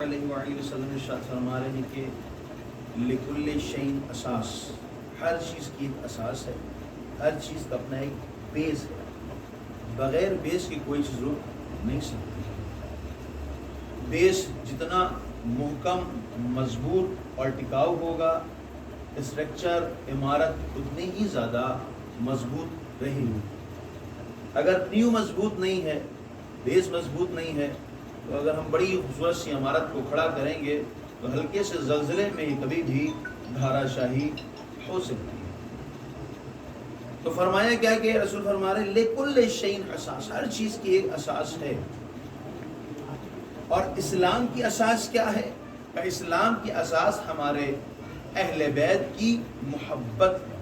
علیہ وآلہ وسلم نے ارشاد فرما رہے ہیں کہ لکل شیء اساس، ہر چیز کی ایک اساس ہے، ہر چیز کا اپنا ایک بیس ہے، بغیر بیس کی کوئی چیز رک نہیں سکتی۔ بیس جتنا محکم، مضبوط اور ٹکاؤ ہوگا، اسٹرکچر، عمارت اتنی ہی زیادہ مضبوط رہے گی۔ اگر نیو مضبوط نہیں ہے، بیس مضبوط نہیں ہے، تو اگر ہم بڑی خوبصورت سی عمارت کو کھڑا کریں گے تو ہلکے سے زلزلے میں ہی کبھی بھی دھارا شاہی ہو سکتی ہے۔ تو فرمایا کیا کہ رسول فرما رہے لِكُلِّ شَيْءٍ اساس، ہر چیز کی ایک اساس ہے۔ اور اسلام کی اساس کیا ہے؟ اسلام کی اساس ہمارے اہل بیت کی محبت ہے۔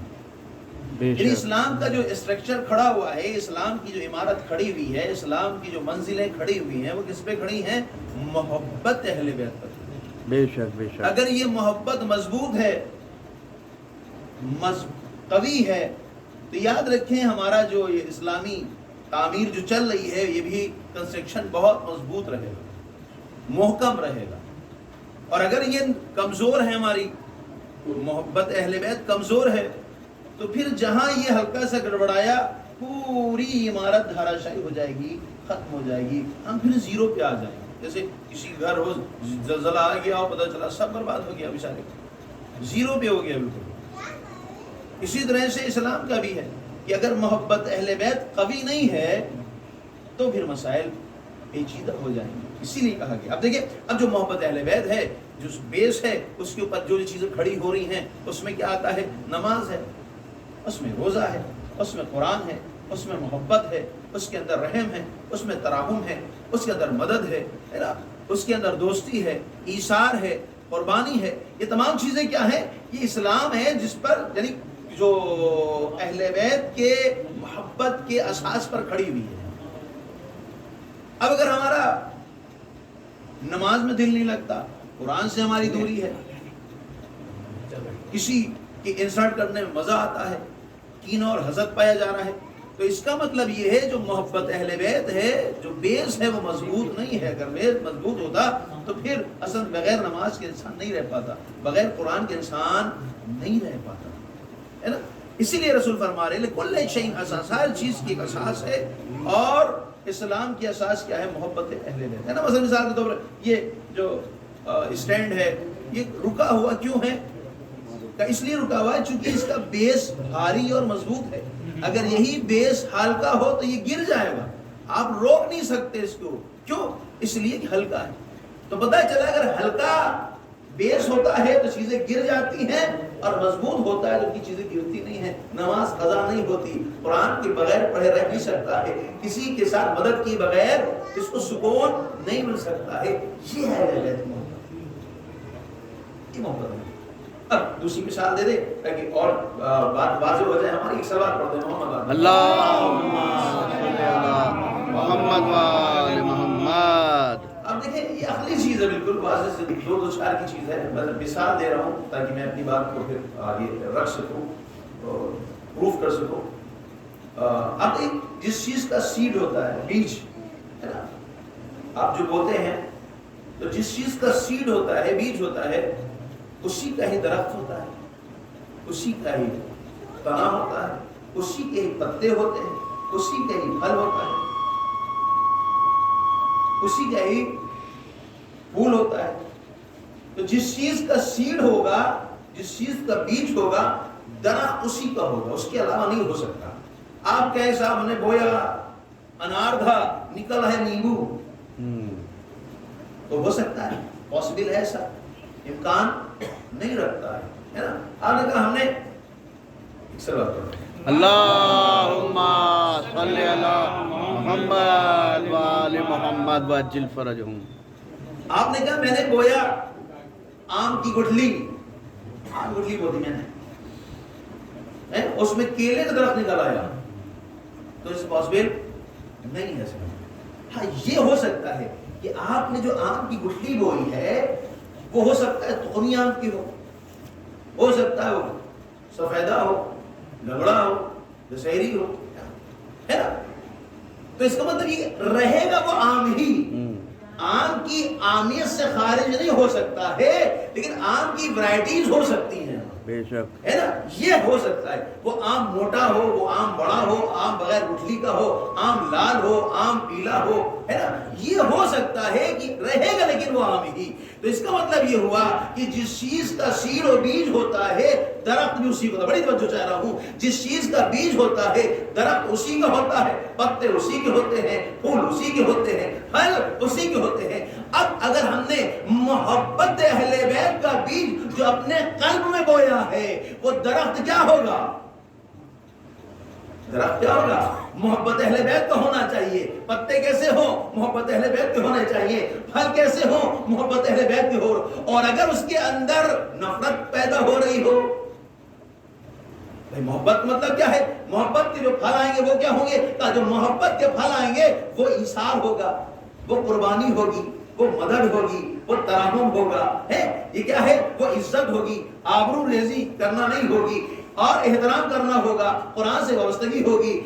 یعنی اسلام کا جو اسٹرکچر کھڑا ہوا ہے، اسلام کی جو عمارت کھڑی ہوئی ہے، اسلام کی جو منزلیں کھڑی ہوئی ہیں، وہ کس پہ کھڑی ہیں؟ محبت اہل بیت پر۔ بے شک بے شک۔ اگر یہ محبت مضبوط ہے، قوی ہے، تو یاد رکھیں ہمارا جو یہ اسلامی تعمیر جو چل رہی ہے، یہ بھی کنسٹرکشن بہت مضبوط رہے گا، محکم رہے گا۔ اور اگر یہ کمزور ہے، ہماری محبت اہل بیت کمزور ہے، تو پھر جہاں یہ ہلکا سا گڑبڑایا، پوری عمارت دھارا شاہی ہو جائے گی، ختم ہو جائے گی، ہم پھر زیرو پہ آ جائیں گے۔ جیسے کسی گھر ہو، زلزلہ آ گیا اور پتہ چلا سب برباد ہو گیا، بیچارے زیرو پہ ہو گیا بالکل۔ اسی طرح سے اسلام کا بھی ہے کہ اگر محبت اہل بیت قوی نہیں ہے تو پھر مسائل پیچیدہ ہو جائیں گے۔ اسی لیے کہا گیا۔ اب دیکھیں، اب جو محبت اہل بیت ہے، جو بیس ہے، اس کے اوپر جو چیزیں کھڑی ہو رہی ہیں، اس میں کیا آتا ہے؟ نماز ہے، اس میں روزہ ہے، اس میں قرآن ہے، اس میں محبت ہے، اس کے اندر رحم ہے، اس میں تراحم ہے، اس کے اندر مدد ہے نا، اس کے اندر دوستی ہے، ایثار ہے، قربانی ہے۔ یہ تمام چیزیں کیا ہیں؟ یہ اسلام ہے جس پر، یعنی جو اہل بیت کے محبت کے اساس پر کھڑی ہوئی ہے۔ اب اگر ہمارا نماز میں دل نہیں لگتا، قرآن سے ہماری دوری ہے، کسی کی انسلٹ کرنے میں مزہ آتا ہے، کینہ اور حسد پایا جا رہا ہے، تو اس کا مطلب یہ ہے جو محبت اہل بیت ہے، جو بیس ہے، وہ مضبوط نہیں ہے۔ اگر بیس مضبوط ہوتا تو پھر اصل بغیر نماز کے انسان نہیں رہ پاتا، بغیر قرآن کے انسان نہیں رہ پاتا ہے نا۔ اسی لیے رسول فرما رہے لِكُلِّ شَيْءٍ اساس، ہر چیز کی ایک اساس ہے، اور اسلام کی اساس کیا ہے؟ محبت اہل بیت ہے نا۔ مثال کے طور پر یہ جو اسٹینڈ ہے، یہ رکا ہوا کیوں ہے؟ اس لیے رکا ہوا ہے چونکہ اس کا بیس بھاری اور مضبوط ہے۔ اگر یہی بیس ہلکا ہو تو یہ گر جائے گا، آپ روک نہیں سکتے اس کو۔ کیوں؟ اس لیے کہ ہلکا ہے۔ تو پتہ چلا اگر ہلکا بیس ہوتا ہے تو چیزیں گر جاتی ہیں، اور مضبوط ہوتا ہے تو کی چیزیں گرتی نہیں ہیں۔ نماز قضا نہیں ہوتی، قرآن کے بغیر پڑھے رہ نہیں سکتا ہے، کسی کے ساتھ مدد کی بغیر اس کو سکون نہیں مل سکتا ہے۔ یہ ہے اہل بیت محبت، یہ محبت ہے۔ اب دوسری مثال دے دے تاکہ اور بات واضح ہو جائے ہماری۔ ایک سوال پڑھ دیں محمد، اللہم صلی علی محمد و آل محمد۔ اب دیکھیں یہ عقلی چیز ہے، بالکل واضح سے دو چار کی چیز ہے، میں مثال دے رہا ہوں تاکہ میں اپنی بات کو پھر آگے رکھ سکوں اور پروف کر سکوں۔ اب جس چیز کا سیڈ ہوتا ہے، بیج ہے نا، آپ جو بولتے ہیں، تو جس چیز کا سیڈ ہوتا ہے، بیج ہوتا ہے، اسی کا ہی درخت ہوتا ہے، اسی کا ہی تنا ہوتا ہے، اسی کے ہی پتے ہوتے ہیں، اسی کا ہی پھل ہوتا ہے، اسی کا ہی پھول ہوتا ہے۔ تو جس چیز کا سیڈ ہوگا، جس چیز کا بیج ہوگا، درخت اسی کا ہوگا، اس کے علاوہ نہیں ہو سکتا۔ آپ کہے صاحب ہم نے بویا، انار تھا، نکل ہے نیمبو، تو ہو سکتا ہے؟ پاسبل ہے ایسا؟ امکان نہیں رکھتا ہے نا۔ آپ نے کہا ہم نے ایک سوال کرو، اللہم صلی علی محمد و آل محمد وعجل فرجہم۔ آپ نے کہا میں نے بویا آم کی گٹھلی، آم گٹھلی بولی میں نے، اس میں کیلے کا درخت نکل آیا، تو اس پاسبل نہیں ہے سر۔ ہاں یہ ہو سکتا ہے کہ آپ نے جو آم کی گٹھلی بوئی ہے وہ ہو سکتا ہے تخمی آم کی ہو سکتا ہے وہ سفیدہ ہو، لنگڑا ہو، دشہری ہو، ہے نا۔ تو اس کا مطلب یہ رہے گا وہ آم ہی، آم کی آمیت سے خارج نہیں ہو سکتا ہے، لیکن آم کی ورائٹیز ہو سکتی ہیں، بے شک ہے نا، یہ ہو سکتا ہے۔ وہ آم موٹا ہو، وہ آم بڑا ہو، آم بغیر گٹھلی کا ہو، آم لال ہو، آم پیلا ہو، ہے نا، یہ ہو سکتا ہے کہ رہے گا لیکن وہ آم ہی۔ تو اس کا مطلب یہ ہوا کہ جس چیز کا سیڈ و بیج ہوتا ہے درخت بھی اسی کا، بڑی توجہ چاہ رہا ہوں، جس چیز کا بیج ہوتا ہے درخت اسی کا ہوتا ہے، پتے اسی کے ہوتے ہیں، پھول اسی کے ہوتے ہیں، پھل اسی کے ہوتے ہیں۔ اب اگر ہم نے محبت اہل بیت کا بیج جو اپنے قلب میں بویا ہے، وہ درخت کیا ہوگا؟ درخت کیا ہوگا؟ محبت اہل بیت کا ہونا چاہیے۔ پتے کیسے ہو؟ محبت اہل بیت کے ہونے چاہیے۔ پھل کیسے ہو؟ محبت اہل بیت کے ہو۔ اور اگر اس کے اندر نفرت پیدا ہو رہی ہو، محبت مطلب کیا ہے؟ محبت کے جو پھل آئیں گے وہ کیا ہوں گے؟ جو محبت کے پھل آئیں گے وہ ایثار ہوگا، وہ قربانی ہوگی، وہ مدد ہوگی، وہ ترحم ہوگا، ہے یہ کیا ہے؟ وہ عزت ہوگی، آبرو ریزی کرنا نہیں ہوگی، اور احترام کرنا ہوگا، قرآن سے وابستگی ہوگی،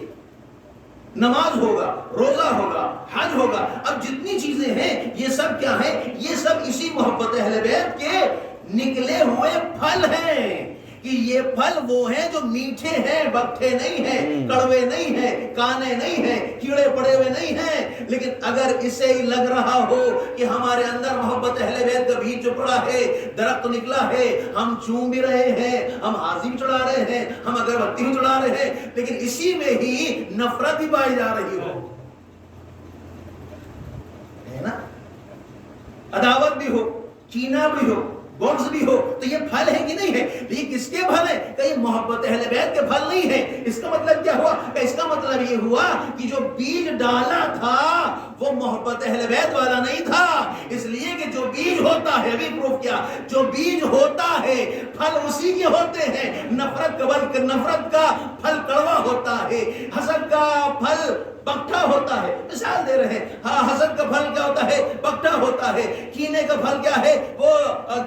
نماز ہوگا، روزہ ہوگا، حج ہوگا۔ اب جتنی چیزیں ہیں یہ سب کیا ہیں؟ یہ سب اسی محبت اہل بیت کے نکلے ہوئے پھل ہیں، کہ یہ پھل وہ ہیں جو میٹھے ہیں، بکھے نہیں ہیں، کڑوے نہیں ہیں، کانے نہیں ہیں، کیڑے پڑے ہوئے نہیں ہیں۔ لیکن اگر اسے لگ رہا ہو کہ ہمارے اندر محبت اہل بیت کا بیج جو پڑا ہے، درخت نکلا ہے، ہم چوم بھی رہے ہیں، ہم حاضی بھی چڑھا رہے ہیں، ہم اگربتی بھی چڑھا رہے ہیں، لیکن اسی میں ہی نفرت بھی پائی جا رہی ہو، ہے نا، عداوت بھی ہو، کینہ بھی ہو، بغض بھی ہو، تو یہ پھل ہے کہ نہیں ہے؟ یہ کس کے پھل ہیں؟ کہ یہ محبت اہل بیت کے پھل نہیں ہیں۔ اس کا مطلب کیا ہوا؟ کہ اس کا مطلب یہ ہوا کہ جو بیج ڈالا تھا وہ محبت اہل بیت والا نہیں تھا، اس لیے کہ جو بیج ہوتا ہے، ابھی پروف کیا، جو بیج ہوتا ہے پھل اسی کے ہوتے ہیں۔ نفرت کا پھل کڑوا ہوتا ہے، حسد کا پھل بکٹھا ہوتا ہے۔ مثال دے رہے ہیں، ہاں، حسد کا پھل کیا ہوتا ہے؟ بکٹھا ہوتا ہے۔ کینے کا پھل کیا ہے؟ وہ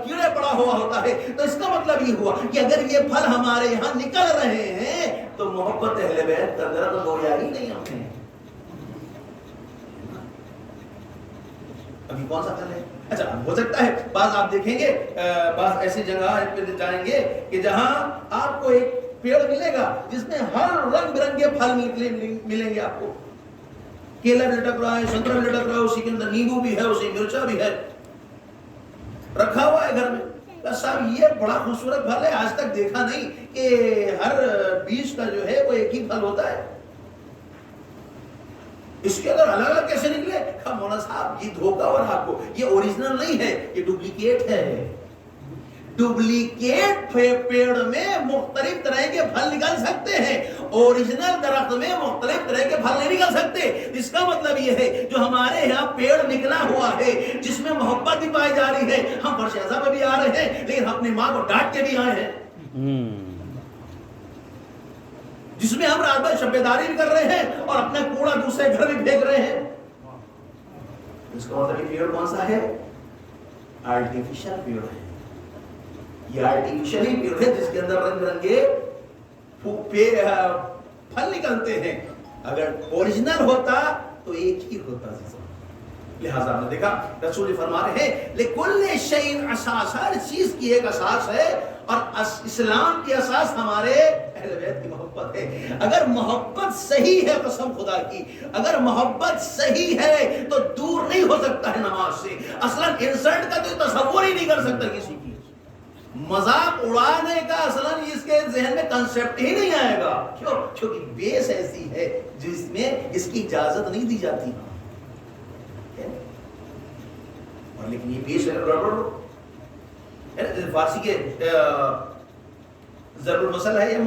کیڑے پڑا ہوا ہوتا ہے۔ تو اس کا مطلب یہ ہوا کہ اگر یہ پھل ہمارے یہاں نکل رہے ہیں تو محبت اہل بیت کا درد بویا ہی نہیں ہم نے۔ ابھی کون سا پھل ہے؟ اچھا، ہو سکتا ہے بعض آپ دیکھیں گے، بعض ایسی جگہ پہ جائیں گے کہ جہاں آپ کو ایک پیڑ ملے گا جس میں ہر رنگ برنگے پھل ملیں گے آپ کو۔ کیلا بھی لٹک رہا ہے، سنترا بھی لٹک رہا ہے، اسی کے اندر نیمبو بھی ہے، اسی مرچا بھی ہے، رکھا ہوا ہے گھر میں۔ صاحب یہ بڑا خوبصورت پھل ہے، آج تک دیکھا نہیں کہ ہر بیج کا جو ہے وہ ایک ہی پھل ہوتا ہے، اس کے اندر الگ الگ کیسے نکلے؟ مولانا صاحب یہ دھوکہ ہو رہا آپ کو، یہ اوریجنل نہیں ہے، یہ ڈپلیکیٹ ہے۔ ڈپلیکیٹ پیڑ میں مختلف طرح کے پھل نکل سکتے ہیں، اوریجنل درخت میں مختلف طرح کے پھل نہیں نکل سکتے۔ اس کا مطلب یہ ہے جو ہمارے یہاں پیڑ نکلا ہوا ہے جس میں محبت بھی پائی جا رہی ہے، ہم فرش اعضا پہ بھی آ رہے ہیں لیکن اپنی ماں کو ڈانٹ کے بھی آئے ہیں، جس میں ہم رات بھر شبیداری بھی کر رہے ہیں اور اپنا کوڑا دوسرے گھر بھی پھینک رہے ہیں۔ اس کا مطلب یہ پیڑ کون سا ہے؟ آرٹیفیشل پیڑ ہے، یہ آرٹیفیشل ہی پیڑ ہے جس کے اندر رنگ برنگے پھل نکلتے ہیں۔ اگر اوریجنل ہوتا تو ایک ہی ہوتا۔ لہذا ہم نے دیکھا رسول فرما رہے ہیں لِكُلِّ شَيْءٍ اساس، ہر چیز کی ایک اساس ہے، اور اسلام کی اساس ہمارے اہل بیت کی محبت ہے۔ اگر محبت صحیح ہے، قسم خدا کی، اگر محبت صحیح ہے تو دور نہیں ہو سکتا ہے نماز سے۔ اصلا انسلٹ کا تو تصور ہی نہیں کر سکتا کسی کی، مذاق اڑانے کا اصلا اس کے ذہن میں کنسیپٹ ہی نہیں آئے گا۔ کیوں؟ کیونکہ بیس ایسی ہے جس میں اس کی اجازت نہیں دی جاتی، اور لیکن یہ بیس گڑبڑ فارسی کے ضرب المثل ہے،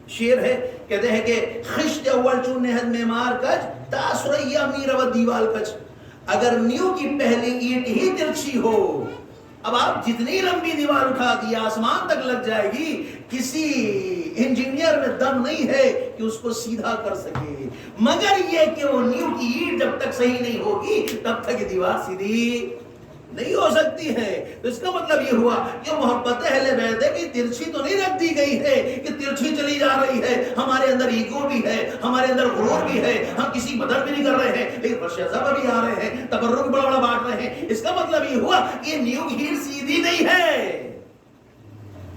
شعر ہے، کہتے ہیں کہ خشت اول چون نہد معمار کج تاثریا میر و دیوال کج، اگر نیو کی پہلی اینٹ ہی ترچھی ہو، اب آپ جتنی لمبی دیوار اٹھا دیا آسمان تک لگ جائے گی، کسی انجینئر میں دم نہیں ہے کہ اس کو سیدھا کر سکے، مگر یہ کہ وہ نیو کی اینٹ جب تک صحیح نہیں ہوگی تب تک یہ دیوار سیدھی نہیں ہو سکتی ہے. تو اس کا مطلب یہ ہوا کہ محبت اہل بیت کی ترچھی تو نہیں رکھ دی گئی ہے کہ ترچھی چلی جا رہی ہے. ہمارے اندر ایگو بھی ہے, ہمارے اندر غرور بھی ہے, ہم کسی مدد بھی نہیں کر رہے ہیں, لیکن رشیزہ بھی آ رہے ہیں, تبرک بڑا بڑا بانٹ رہے ہیں. اس کا مطلب یہ ہوا کہ یہ نیو ہیل سیدھی نہیں ہے,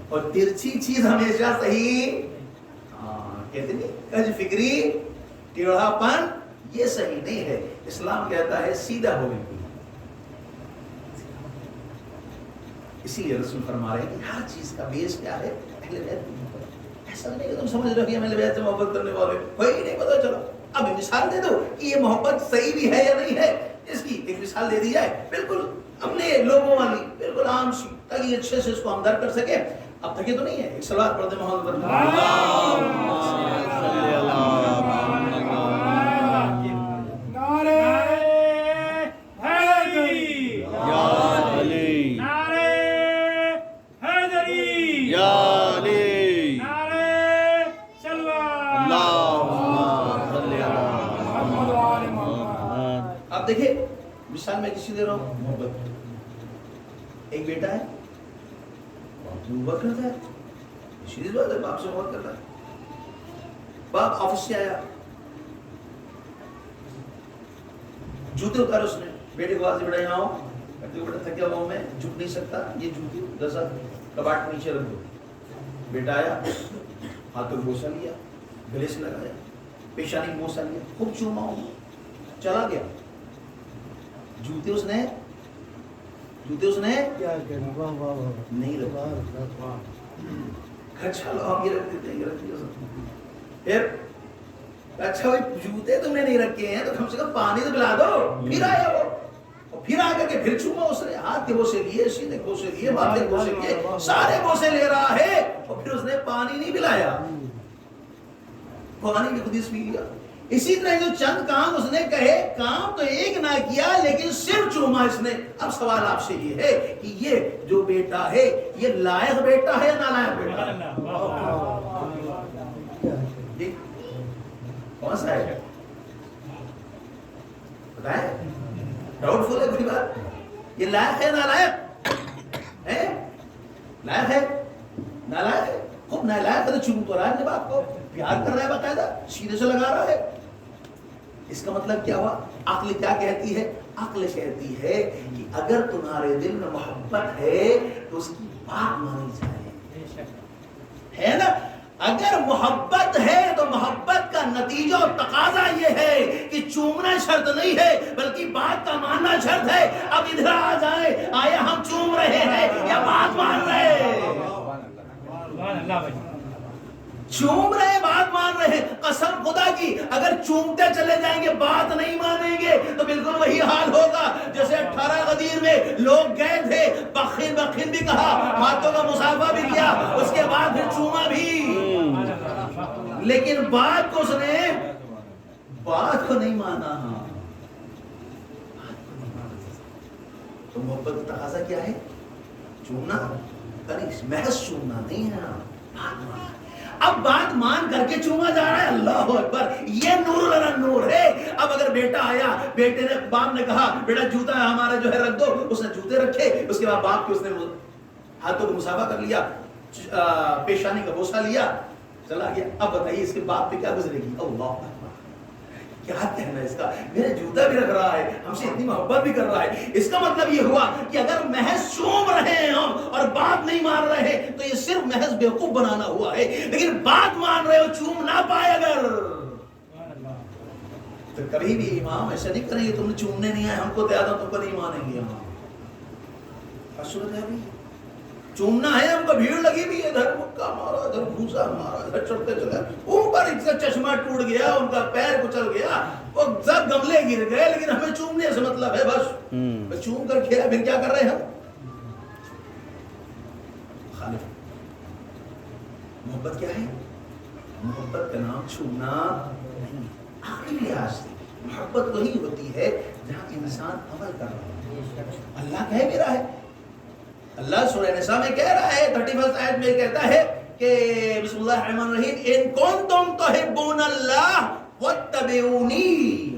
اور ترچھی چیز ہمیشہ صحیح کہتے نہیں, کج فکری ٹیڑھا پن یہ صحیح نہیں ہے. اسلام کہتا ہے سیدھا ہو بالکل. اسی لیے رسول فرما رہے ہیں کہ ہر چیز کا بیس کیا ہے, اہل بیت کی محبت. ایسا نہیں کہ تم سمجھ رہے ہو کہ اہل بیت سے محبت کرنے والے کوئی نہیں پتا چلا. اب مثال دے دو کہ یہ محبت صحیح بھی ہے یا نہیں ہے, اس کی ایک مثال دے دی جائے بالکل اپنے لوگوں والی, بالکل عام سی, تاکہ اچھے سے اس کو ہم درک کر سکیں. اب تھکے تو نہیں ہے, ایک صلوات پڑھتے محمد پر. اب دیکھیں مثال میں کسی دے رہا ہوں, محبت. ایک بیٹا ہے, باپ سے محبت کرتا ہے, سیریز بات ہے, باپ سے محبت کرتا ہے. باپ آفس سے آیا, جوتے اتارے اس نے, بیٹے کو آواز بڑھا یہاں آؤ, بیٹے کو بڑا تھکیا ہوا میں جھک نہیں سکتا, یہ جوتے دسا کباٹ نیچے رکھ دو. بیٹا آیا, ہاتھوں کو بوسا لیا, گلے سے لگایا, پیشانی کو بوسا لیا, خوب چوما ہوں, چلا گیا. جوتے اس نے نہیں رکھا. اچھا لو ہم یہ رکھ دیتے ہیں, یہ رکھ دیا. پھر اچھا بھائی جوتے تم نے نہیں رکھے ہیں تو کم سے کم پانی تو پلا دو. پھر آیا وہ, اور پھر آ کر کے پھر چوما اس نے, ہاتھ کے بوسے لیے, سینے کے بوسے لیے, ماتھے کے بوسے لیے, سارے بوسے لے رہا ہے, اور پھر اس نے پانی نہیں پلایا, پانی بھی خود ہی پی لیا. اسی طرح جو چند کام اس نے کہے, کام تو ایک نہ کیا لیکن صرف چوما اس نے. اب سوال آپ سے یہ ہے کہ یہ جو بیٹا ہے یہ لائق بیٹا ہے یا نالائق بیٹا ہے؟ کون سا ہے بتائیں, ڈاؤٹ فل ہے کوئی بات, یہ لائق ہے نالائق ہے؟ لائق ہے نالائق ہے؟ خوب نالائق ہے تو چوم تو رہا ہے باپ کو, پیار کر رہا ہے, باقاعدہ سینے سے لگا رہا ہے. اس کا مطلب کیا ہوا؟ عقل کیا کہتی ہے؟ عقل کہتی ہے کہ اگر تمہارے دل میں محبت ہے تو اس کی بات مانی جائے, ہے نا. اگر محبت ہے تو محبت کا نتیجہ اور تقاضا یہ ہے کہ چومنا شرط نہیں ہے بلکہ بات کا ماننا شرط ہے. اب ادھر آ جائیں, آیا ہم چوم رہے ہیں یا بات مان رہے ہیں؟ چوم رہے, بات مان رہے. قسم خدا کی اگر چومتے چلے جائیں گے بات نہیں مانیں گے تو بالکل وہی حال ہوگا جیسے 18 غدیر میں لوگ گئے تھے, بخن بخن بھی کہا, ہاتھوں کا مصافحہ بھی کیا, اس کے بعد پھر چوما بھی, لیکن بات کو اس نے بات کو نہیں مانا. تو محبت کا تقاضا کیا ہے؟ چومنا, محض چومنا نہیں ہے, بات ماننا. اب بات مان کر کے چوما جا رہا ہے, اللہ اکبر, یہ نور لنا نور ہے. اب اگر بیٹا آیا, بیٹے نے, باپ نے کہا بیٹا جوتا ہے ہمارا جو ہے رکھ دو, اس نے جوتے رکھے, اس کے بعد باپ کے اس نے ہاتھوں کو مصافحہ کر لیا, پیشانی کا بوسہ لیا, چلا گیا. اب بتائیے اس کے باپ پہ کیا گزرے گی؟ اللہ اکبر, کیا کہنا ہے اس کا, میرے جوتا بھی رکھ رہا ہے, ہم سے اتنی محبت بھی کر رہا ہے. اس کا مطلب یہ ہوا کہ اگر محض چوم رہے ہیں ہم اور بات نہیں مان رہے ہیں تو یہ صرف محض بیوقوف بنانا ہوا ہے. لیکن بات مان رہے ہو, چوم نہ پائے اگر, تو کبھی بھی امام ایسا نہیں کریں گے تم نے چومنے نہیں آئے, ہم کو دیا تھا تم کو نہیں مانیں گے. صورت ہے ابھی چومنا ہے, ہم کو بھیڑ لگی بھی ہے, ادھر مکہ مارا, ادھر گھوسا مارا, ادھر چڑھتے چلے, اوپر ایک کا چشمہ ٹوٹ گیا, ان کا پیر کچل گیا, وہ سب گملے گر گئے, لیکن ہمیں چومنے سے مطلب ہے بس چوم کر کھیلا. پھر کیا کر رہے ہیں ہم؟ خالف. محبت کیا ہے؟ محبت کا نام چومنا نہیں. عقلی لحاظ سے محبت وہی ہوتی ہے جہاں انسان عمل کر رہا ہے. اللہ کہے میرا ہے, اللہ سورہ نساء میں کہہ رہا ہے 31 آیت میں کہتا ہے کہ بسم اللہ الرحمن الرحیم, ان کنتم تحبون اللہ واتبعونی.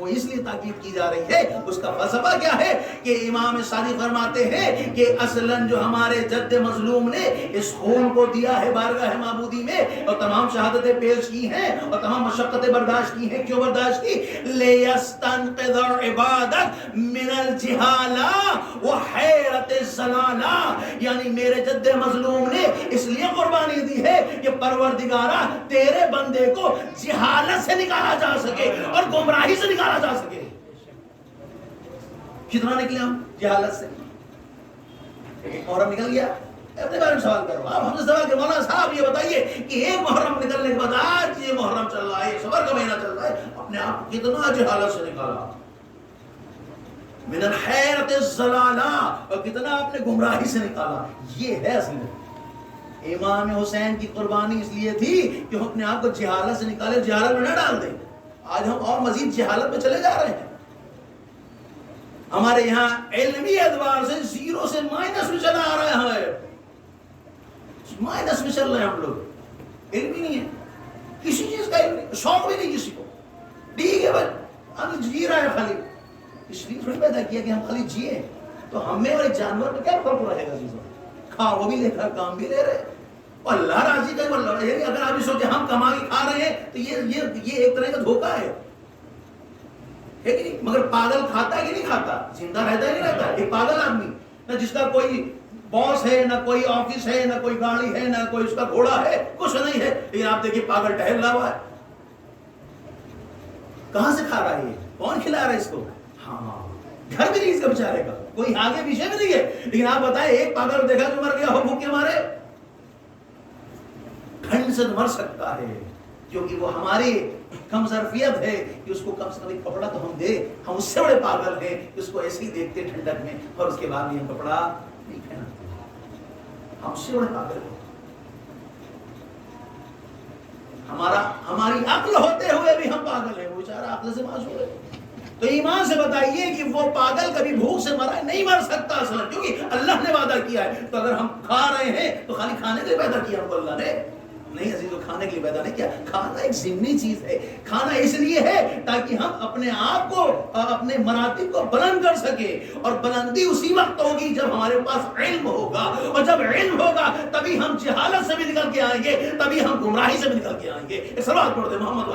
وہ اس لیے تاکید کی جا رہی ہے، اس کا فلسفہ کیا ہے کہ امام صادق فرماتے ہیں کہ اصلاً جو ہمارے جد مظلوم نے اس خون کو دیا ہے بارگاہ معبودی میں اور تمام شہادتیں پیش کی ہیں اور تمام مشقتیں برداشت کی ہیں، کیوں برداشت کی؟ لِيَسْتَنْقِذَ عِبَادَكَ مِنَ الْجِهَالَةِ وَحَيْرَةِ الزَّلَالَةِ، یعنی میرے جد مظلوم نے اس لیے قربانی دی ہے کہ پروردگارہ تیرے بندے کو جہالت سے نکالا جا سکے اور گمراہی سے نکالا جا سکے۔ کتنا نکلے ہم جہالت سے؟ ایک محرم نکل گیا، اپنے بارے میں سوال کرو۔ آپ ہم سے سوال کہ مولانا صاحب یہ بتائیے کہ ایک محرم نکلنے کے بعد آج یہ محرم چل رہا ہے، صبر کا مہینہ چل رہا ہے، اپنے آپ کتنا جہالت سے نکالا، من الحیرۃ الضلالہ، اور کتنا آپ نے گمراہی سے نکالا۔ یہ ہے اصل میں امام حسین کی قربانی اس لیے تھی کہ ہم اپنے آپ کو جہالت سے نکالے، جہالت میں نہ ڈال دیں۔ آج ہم اور مزید جہالت میں چلے جا رہے ہیں۔ ہمارے یہاں علمی اعتبار سے زیرو سے مائنس میں چلا آ رہا ہے، مائنس میں چل رہے ہیں ہم لوگ۔ علم ہی نہیں ہے، کسی چیز کا علم نہیں، شوق بھی نہیں کسی کو۔ ٹھیک ہے بھائی، ہم جی رہے ہیں خالی، اس لیے تھوڑی پیدا کیا کہ ہم خالی جیے، تو ہمیں اور ایک جانور میں کیا فرق رہے گا؟ کھا وہ بھی لے کر کام بھی لے رہے، اور اللہ راضی کا اللہ، یعنی اگر آپ یہ سوچیں ہم کما کے کھا رہے ہیں تو یہ ایک طرح کا دھوکہ ہے کہ نہیں؟ مگر پاگل کھاتا ہے کہ نہیں کھاتا؟ زندہ رہتا ہے نہیں رہتا؟ ایک پاگل آدمی نہ جس کا کوئی باس ہے، نہ کوئی آفس ہے، نہ کوئی گاڑی ہے، نہ کوئی اس کا گھوڑا ہے، کچھ نہیں ہے، لیکن آپ دیکھیے پاگل ٹہل رہا ہوا ہے۔ کہاں سے کھا رہا ہے؟ یہ کون کھلا رہا ہے اس کو؟ ہاں، گھر بھی نہیں اس کا بیچارے کا، کوئی آگے پیچھے بھی نہیں ہے، لیکن آپ بتائیں ایک پاگل دیکھا جو مر گیا ہو بھوک کے مارے؟ ٹھنڈ سے مر سکتا ہے کیونکہ وہ ہماری کم ظرفیت ہے کہ اس کو کم سے کم ایک کپڑا تو ہم دے۔ ہم اس سے بڑے پاگل ہیں کہ اس کو ایسے ہی دیکھتے ٹھنڈک میں اور اس کے بعد بھی ہم کپڑا نہیں پہناتے۔ ہم اس سے بڑے پاگل ہیں۔ ہماری عقل ہوتے ہوئے بھی ہم پاگل ہیں، وہ بیچارہ عقل سے معصوم ہے۔ تو ایمان سے بتائیے کہ وہ پاگل کبھی بھوک سے مرا نہیں مر سکتا اصلا، کیونکہ اللہ نے وعدہ کیا ہے۔ تو اگر ہم کھا رہے ہیں تو خالی کھانے کے لیے پیدا کیا ہم کو اللہ نے؟ نہیں عزیزو، کھانے کے لیے پیدا نہیں کیا۔ کھانا ایک ضمنی چیز ہے، کھانا اس لیے ہے تاکہ ہم اپنے آپ کو، اپنے مراتب کو بلند کر سکے، اور بلندی اسی وقت ہوگی جب ہمارے پاس علم ہوگا، اور جب علم ہوگا تبھی ہم جہالت سے بھی نکل کے آئیں گے، تبھی ہم گمراہی سے بھی نکل کے آئیں گے۔ ایک صلوات پڑھ دیں محمد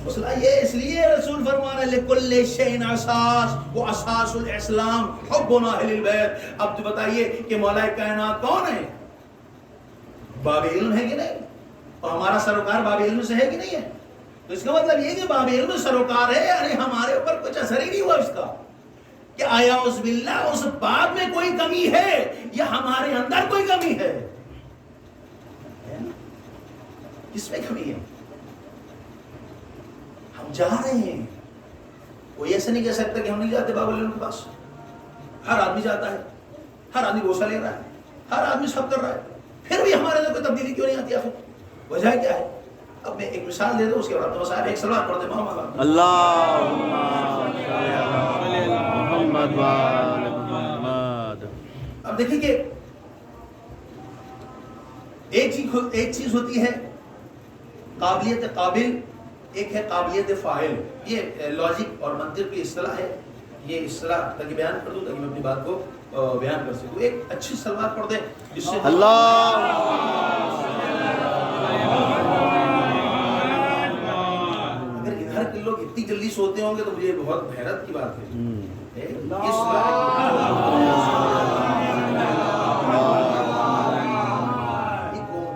مسئلہ یہ اس لیے رسول فرما رہے لِكُلِّ شَيْءٍ اساس، وہ اساس الاسلام حبنا اہل البیت۔ اب تو بتائیے کہ مولا کائنات کون ہے؟ باب علم ہے کہ نہیں؟ اور ہمارا سروکار باب علم سے ہے کہ نہیں ہے؟ تو اس کا مطلب یہ کہ باب علم سروکار ہے، یعنی ہمارے اوپر کچھ اثر ہی نہیں ہوا اس کا کہ آیا عز باللہ اس باب میں کوئی کمی ہے یا ہمارے اندر کوئی کمی ہے؟ کس میں کمی ہے؟ ہم جا رہے ہیں، کوئی ایسا نہیں کہہ سکتا کہ ہم نہیں جاتے باب العلم کے پاس۔ ہر آدمی جاتا ہے، ہر آدمی بوسہ لے رہا ہے، ہر آدمی سب کر رہا ہے، پھر بھی ہمارے اندر کوئی تبدیلی کیوں نہیں آتی؟ آخر وجہ کیا ہے؟ اب میں ایک مثال دے دوں، اس کے بعد تو صاحب ایک صلوات پڑھ دیں محمد محمد۔ اب دیکھیں کہ ایک چیز ہوتی ہے قابلیت قابل، ایک ہے قابلیت فاعل۔ یہ لاجک اور منطق کی اصطلاح ہے، یہ اصطلاح تاکہ بیان کر دوں، تاکہ میں اپنی بات کو بیان کر سکوں۔ ایک اچھی صلوات پڑھ دیں جس سے اگر ادھر کے لوگ اتنی جلدی سوتے ہوں گے تو مجھے بہت حیرت کی بات ہے۔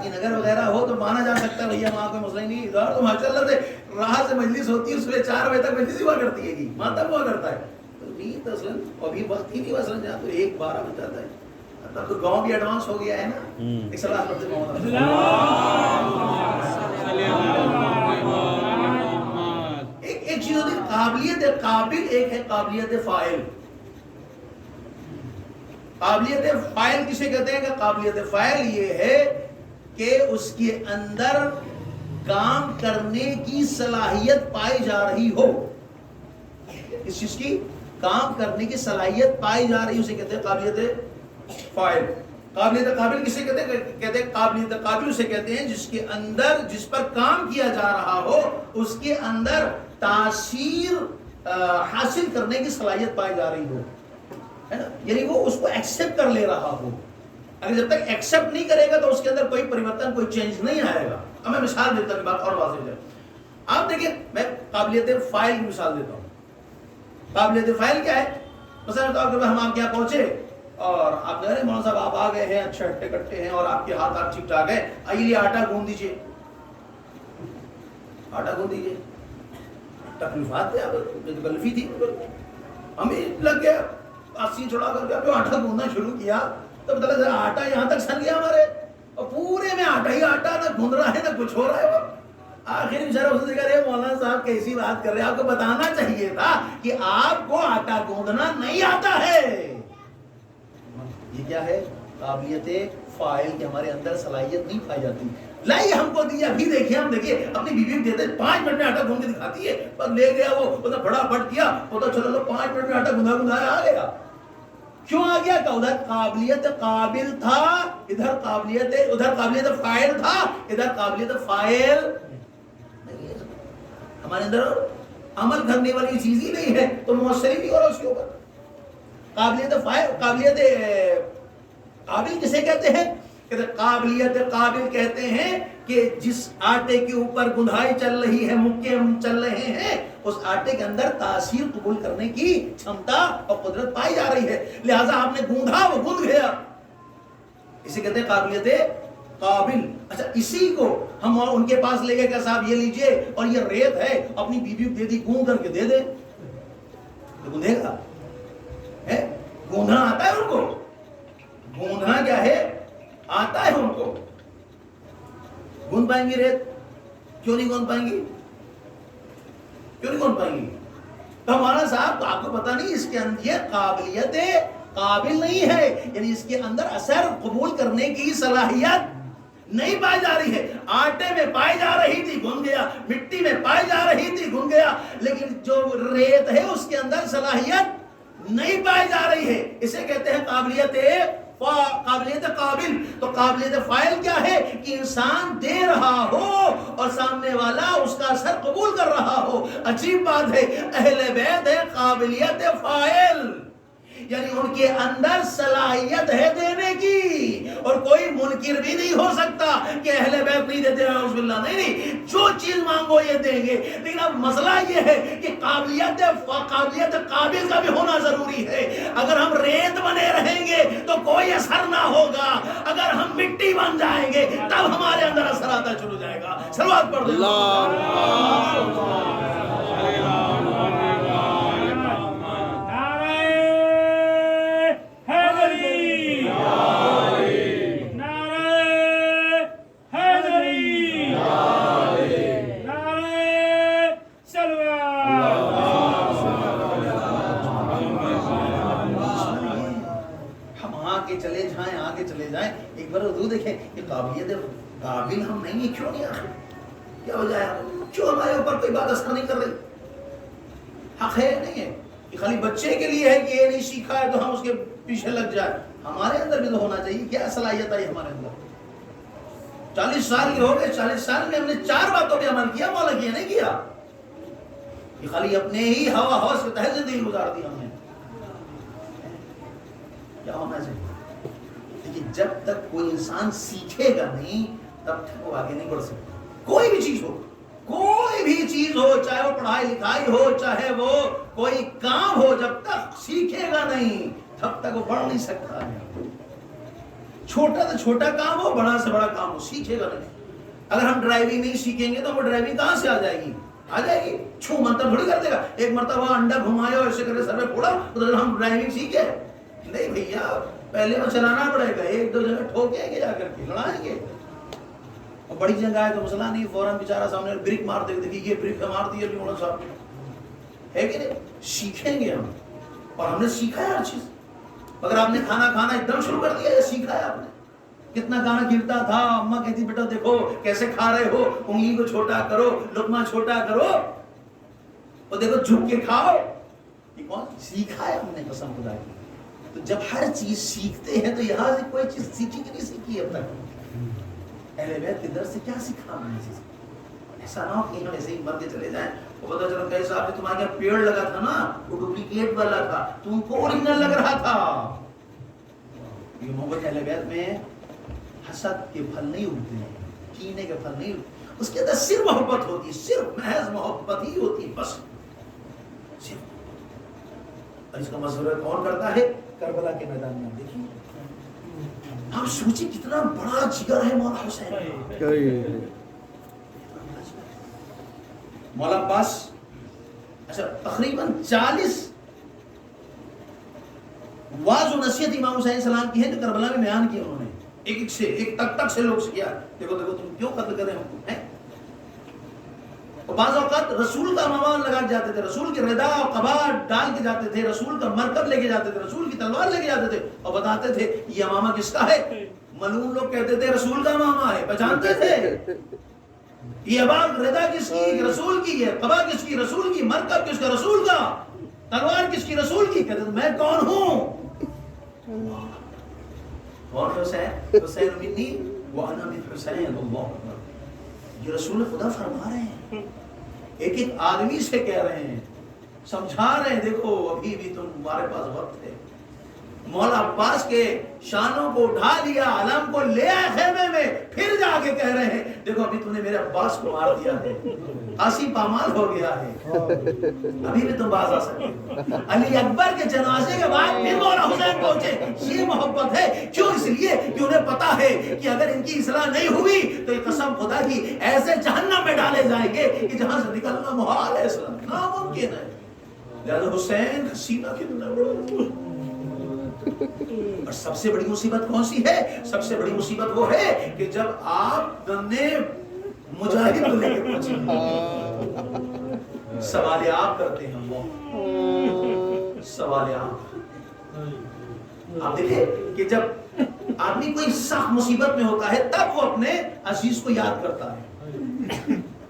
نگر وغیرہ ہو تو مانا جا سکتا ہے بھیا وہاں کوئی مسئلہ نہیں، ادھر تو ماشاء اللہ سے راہ سے مجلس ہوتی ہے، اس میں 4 بجے تک مجلس ہوا کرتی ہے گی، ماتا ہوا کرتا ہے، تو نیند اصلا ابھی وقت ہی نہیں ہوا اصلا، جہاں تو 1-12 بج جاتا ہے، تب تو گاؤں بھی ایڈوانس ہو گیا ہے نا۔ ایک صلوات پڑھتے محمد۔ ایک چیز ہوتی ہے قابلیت قابل، ایک ہے قابلیت فاعل۔ قابلیت فاعل کسے کہتے ہیں؟ کہ قابلیت فاعل یہ ہے کہ اس کے اندر کام کرنے کی صلاحیت پائی جا رہی ہو، اس چیز کی کام کرنے کی صلاحیت پائی جا رہی، اسے کہتے ہیں قابلیت فاعل۔ قابلیت قابل کسے کہتے ہیں؟ کہتے ہیں قابلیت قابل اسے کہتے ہیں جس کے اندر، جس پر کام کیا جا رہا ہو اس کے اندر تاثیر حاصل کرنے کی صلاحیت پائی جا رہی ہو، ہے نا، یعنی وہ اس کو ایکسپٹ کر لے رہا ہو. اگر جب تک ایکسپٹ نہیں کرے گا تو اس کے اندر کوئی پریورتن، کوئی چینج نہیں آئے گا. اب میں مثال دیتا ہوں، بات اور واضح ہو جائے. آپ دیکھیں، میں قابلیت فاعل کی مثال دیتا ہوں. قابلیت فاعل کیا ہے؟ مثلا بتاؤ کہ ہم آپ کے یہاں پہنچے اور آپ کہہ رہے ہیں مولانا صاحب آپ آ گئے ہیں، اچھے ہٹے کٹے ہیں اور آپ کے ہاتھ ٹھیک ٹھاک ہے، آئیے آٹا گوندھ دیجیے. آٹا گوندھ دیجیے. تکلیفات تھے، تکلیفی تھی، ہمیں لگ گیا آسی چھڑا کر کے جو آٹا گوندھنا شروع کیا تو پتہ لگا آٹا یہاں تک سن گیا ہمارے، اور پورے میں آٹا ہی آٹا، نہ گوندھ رہا ہے نہ کچھ ہو رہا ہے. وہ آخر بیچارہ اس نے کہا رہے مولانا صاحب کیسی بات کر رہے ہیں، آپ کو بتانا چاہیے تھا کہ آپ کو آٹا گوندھنا نہیں آتا ہے. یہ کیا ہے؟ قابلیت فاعل کی ہمارے اندر صلاحیت نہیں پائی جاتی. لائیے ہم کو دیے، ابھی دیکھیں، ہم دیکھیں اپنی بیوی کو دیتے 5 منٹ میں آٹا گوندھ کے دکھاتی ہے، پر لے گیا وہ بڑا پٹ کیا، پتا چلو 5 منٹ میں آٹا گندھایا آ گیا. کیوں آ گیا؟ کہ ادھر قابلیت قابل تھا، ادھر قابلیت فاعل تھا، ادھر قابلیت فاعل نہیں ہے. ہمارے اندر عمل کرنے والی چیز ہی نہیں ہے تو مؤثر ہی نہیں ہو رہا اس کے اوپر. قابلیت فاعل، قابلیت قابل کسے کہتے ہیں؟ کہتے قابلیت قابل کہتے ہیں کہ جس آٹے کے اوپر گندھائی چل رہی ہے، مکے چل رہے ہیں، اس آٹے کے اندر تاثیر قبول کرنے کی چھمتا اور قدرت پائی جا رہی ہے، لہذا آپ نے گوندھا، وہ گوندھ گیا. اسے کہتے ہیں قابلیت قابل. اچھا، اسی کو ہم ان کے پاس لے گئے کہ صاحب یہ لیجئے اور یہ ریت ہے، اپنی بیوی کو دے دی، گوندھ کر کے دے دے تو گوندھے گا؟ گوندھنا آتا ہے ان کو؟ گوندھنا کیا ہے؟ آتا ہے ان کو. گوندھ پائیں گی ریت؟ کیوں نہیں گوندھ پائیں گی؟ کیوں نہیں گوندھ پائیں گی؟ تو ہمارا صاحب آپ کو پتا نہیں، اس کے اندر یہ قابلیت قابل نہیں ہے، یعنی اس کے اندر اثر قبول کرنے کی صلاحیت نہیں پائی جا رہی ہے. آٹے میں پائی جا رہی تھی، گن گیا، مٹی میں پائی جا رہی تھی، گن گیا، لیکن جو ریت ہے اس کے اندر صلاحیت نہیں پائی جا رہی ہے. اسے کہتے ہیں قابلیت قابل. تو قابلیت فاعل کیا ہے؟ کہ انسان دے رہا ہو اور سامنے والا اس کا اثر قبول کر رہا ہو. عجیب بات ہے، اہل بیت ہے قابلیت فاعل، یعنی ان کے اندر صلاحیت ہے دینے کی، اور کوئی منکر بھی نہیں ہو سکتا کہ اہل بیت نہیں دیتے، اعوذ باللہ، نہیں، جو چیز مانگو یہ دیں گے. لیکن اب مسئلہ یہ ہے کہ قابلیت قابل کا بھی ہونا ضروری ہے. اگر ہم ریت بنے رہیں گے تو کوئی اثر نہ ہوگا، اگر ہم مٹی بن جائیں گے تب ہمارے اندر اثر آتا چلو جائے گا. صلوات پڑھ دیں. چلے جائیں ایک بار حضور دیکھیں کہ قابلیت قابل ہم نہیں ہیں. کیوں نہیں؟ آخر کیا وجہ ہے؟ کیوں ہمارے اوپر کوئی بات اثر نہیں کر رہی؟ حق ہے نہیں ہے کہ خالی بچے کے لیے ہے کہ یہ نہیں سیکھا ہے تو ہم اس کے پیچھے لگ جائیں. ہمارے اندر بھی تو ہونا چاہیے. کیا صلاحیت آئی ہمارے اندر؟ 40 سال کے ہو گئے، 40 سال میں ہم نے 4 باتوں پہ عمل کیا، مولا کیا نہیں کیا کہ خالی اپنے ہی ہوا ہوس کے تحت زندگی گزار دی ہم نے. کیا ہونا چاہیے؟ لیکن جب تک کوئی انسان سیکھے گا نہیں تب تک وہ آگے نہیں بڑھ سکتا. کوئی بھی چیز ہو، کوئی بھی چیز ہو، چاہے وہ پڑھائی لکھائی ہو، چاہے وہ کوئی کام ہو، جب تک سیکھے گا نہیں تب تک وہ بڑھ نہیں سکتا ہے. چھوٹا سے چھوٹا کام ہو، بڑا سے بڑا کام ہو، سیکھے گا نہیں. اگر ہم ڈرائیونگ نہیں سیکھیں گے تو وہ ڈرائیونگ کہاں سے آ جائے گی؟ آ جائے گی چھو منتر تھوڑی کر دے گا. ایک مرتبہ انڈا گھمایا اور ایسے کرے سر میں پھوڑا تو ہم ڈرائیونگ سیکھے؟ نہیں بھیا، پہلے میں چلانا پڑے گا، 1-2 جگہ ٹھوکیں گے، جا کر کے لڑائیں گے. اور بڑی جگہ ہے تو مسئلہ نہیں، فوراً بیچارہ سامنے بریک مار دے، دیکھیے یہ بریک مار دی مولانا صاحب، ہے کہ نہیں؟ سیکھیں گے ہم، اور ہم نے سیکھا ہے ہر چیز. اگر آپ نے کھانا کھانا ایک دم شروع کر دیا، یہ سیکھا ہے آپ نے. کتنا کھانا گرتا تھا، اماں کہتی بیٹا دیکھو کیسے کھا رہے ہو، انگلی کو چھوٹا کرو، لقمہ چھوٹا کرو، اور دیکھو جھک کے کھاؤ. یہ کون سیکھا ہے ہم نے؟ قسم خدا کی. تو جب ہر چیز سیکھتے ہیں تو یہاں سے کوئی چیز سیکھی کہ نہیں سیکھی اب تک؟ اہل بیت کے درس سے کیا سیکھا ہم نے؟ ایسا نہ ہو کہ ہم ایسے ہی مر کے چلے جائیں، وہ پتہ چلا کہ صاحب نے تمہارے یہاں پیڑ لگا تھا نا، وہ ڈپلیکیٹ والا تھا، تم کو اوریجنل لگ رہا تھا۔ یہ محبت اہل بیت میں حسد کے پھل نہیں اگتے ہیں، کینے کے پھل نہیں اگتے، اس کے اندر صرف محبت ہوتی ہے، صرف محض محبت ہی ہوتی ہے، بس صرف۔ اور اس کا مظہر کون کرتا ہے؟ کربلا کے میدان میں دیکھیں، آپ سوچیں کتنا بڑا جگر ہے مولا حسین کا۔ مولا عباس اچھا تقریباً 40 واعظ و نصیحت امام حسین السلام کی ہے جو کربلا میں بیان کی انہوں نے، ایک سے ایک تک تک سے لوگ سے کیا، دیکھو دیکھو تم کیوں قتل کر رہے ہو ہیں؟ اور بعض اوقات رسول کا امامہ لگا کے جاتے تھے، رسول کی ردا اور قبا ڈال کے جاتے تھے، رسول کا مرکب لے کے جاتے تھے، رسول کی تلوار لے کے جاتے تھے، اور بتاتے تھے یہ امامہ کس کا ہے؟ ملعون لوگ کہتے تھے رسول کا امامہ ہے، پہچانتے تھے یہ اباب ردا کس کی؟ رسول کی ہے، قبا کس کی؟ رسول کی، مرکب کس کا؟ رسول کا، تلوار کس کی؟ رسول کی۔ کہتے تھے میں کون ہوں؟ اور حسین، حسین منی وانا من حسین، اللہ اکبر، یہ رسول خدا فرما رہے ہیں، ایک ایک آدمی سے کہہ رہے ہیں، سمجھا رہے ہیں، دیکھو ابھی بھی تمہارے پاس وقت ہے۔ مولا عباس کے شانوں کو اٹھا لیا، علم کو لے آئے خیمے میں، پھر جا کے کہہ رہے ہیں دیکھو ابھی تم نے میرے عباس کو مار دیا ہے، قاسی پامال ہو گیا ہے، ابھی بھی تم باز آ سکتے ہو۔ علی اکبر کے جنازے کے بعد پھر مولا حسین پہنچے، یہ محبت ہے، کیوں؟ اس لیے کہ انہیں پتا ہے کہ اگر ان کی اصلاح نہیں ہوئی تو یہ قسم خدا کی ایسے جہنم میں ڈالے جائیں گے کہ جہاں سے نکلنا محال ہے، اصلاح ناممکن ہے۔ لہذا حسین حسینہ کتنا بڑا، اور سب سے بڑی مصیبت کون سی ہے؟ سب سے بڑی مصیبت وہ ہے کہ جب آپ نے مجاہد کو لے کے پہنچے، سوال آپ کرتے ہیں، اللہ سوال آپ دیکھیں کہ جب آدمی کوئی سخت مصیبت میں ہوتا ہے تب وہ اپنے عزیز کو یاد کرتا ہے،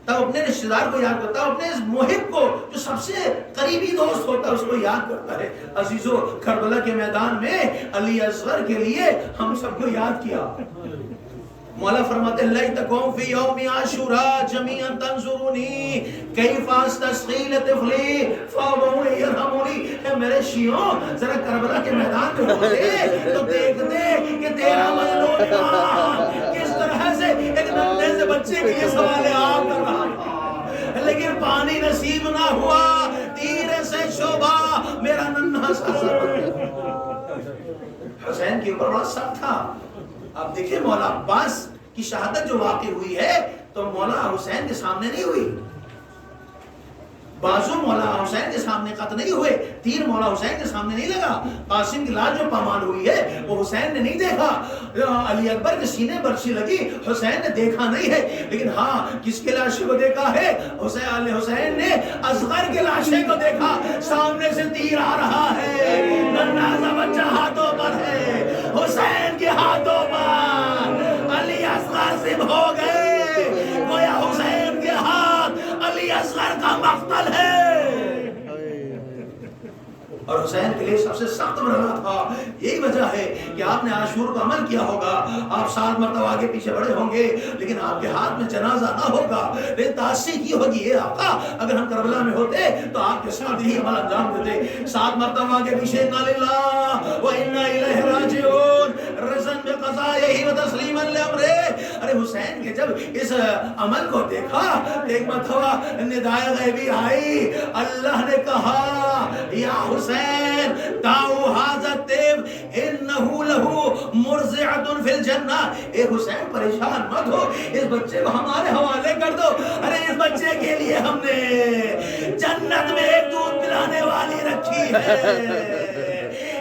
تب اپنے رشتہ دار کو یاد کرتا ہے، اپنے اس محب کو جو سب سے قریبی دوست ہوتا ہے اس کو یاد کرتا ہے۔ عزیزو، کربلا کے میدان میں علی اصغر کے لیے ہم سب کو یاد کیا۔ مولا فرماتے ہیں لیتکم فی یوم عاشوراء جمیعا تنظرونی کیف استسقی لطفلی فابوا یرحمونی۔ اے میرے شیعوں، ذرا کربلا کے میدان میں ہوتے تو دیکھتے کہ تیرا مظلوم امام کس طرح سے ایک ننھے سے بچے کے لیے سوال آپ کر رہا تھا، لیکن پانی نصیب نہ ہوا، تیر سے شعبہ میرا ننھا سا حسین کے اوپر بڑا سخت تھا۔ اب دیکھیں مولا عباس کی شہادت جو واقع ہوئی ہے تو مولا حسین کے سامنے نہیں ہوئی، بازو مولا حسین کے سامنے قط نہیں ہوئے، تیر مولا حسین کے سامنے نہیں لگا، قاسم کی لاش جو پامال ہوئی ہے وہ حسین نے نہیں دیکھا، علی اکبر کے سینے برچی لگی حسین نے دیکھا نہیں ہے، لیکن ہاں کس کے لاشے کو دیکھا ہے؟ حسین نے اصغر کے لاشے کو دیکھا، سامنے سے تیر آ رہا ہے، ننھا سا بچہ ہاتھوں پر ہے، حسین کے ہاتھوں پر علی اصغر ذبح ہو گئے، گویا حسین کے ہاتھ علی اصغر کا مقتل ہے۔ اور حسین کے لیے سب سے سخت مرحلہ تھا، یہی وجہ ہے کہ آپ نے عاشور کو عمل کیا ہوگا، آپ 7 مرتبہ آگے پیچھے بڑھے ہوں گے لیکن آپ کے ہاتھ میں جنازہ نہ ہوگا، لیکن تاثیر کی ہوگی اے آقا اگر ہم کربلا میں ہوتے تو آپ کے ساتھ ہی عمل انجام دیتے، 7 مرتبہ آگے پیچھے انا للہ و انا الیہ راجعون رضاً بقضائہ و تسلیما لامرہ۔ ارے حسین کے جب اس عمل کو دیکھا ایک مرتبہ ندائے غیبی آئی، اللہ نے کہا یا حسین دعو ھذا الطفل انہ لہ مرضعۃ فی الجنہ، اے حسین پریشان مت ہو، اس بچے کو ہمارے حوالے کر دو، ارے اس بچے کے لیے ہم نے جنت میں ایک دودھ پلانے والی رکھی ہے۔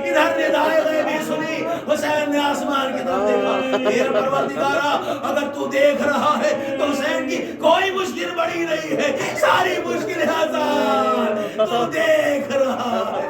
ادھر ندائے غیبی سنی، حسین نے آسمان کی طرف دیکھا، اے پروردگارا اگر تو دیکھ رہا ہے تو حسین کی کوئی مشکل بڑی نہیں ہے، ساری مشکل آسان، تو دیکھ رہا ہے۔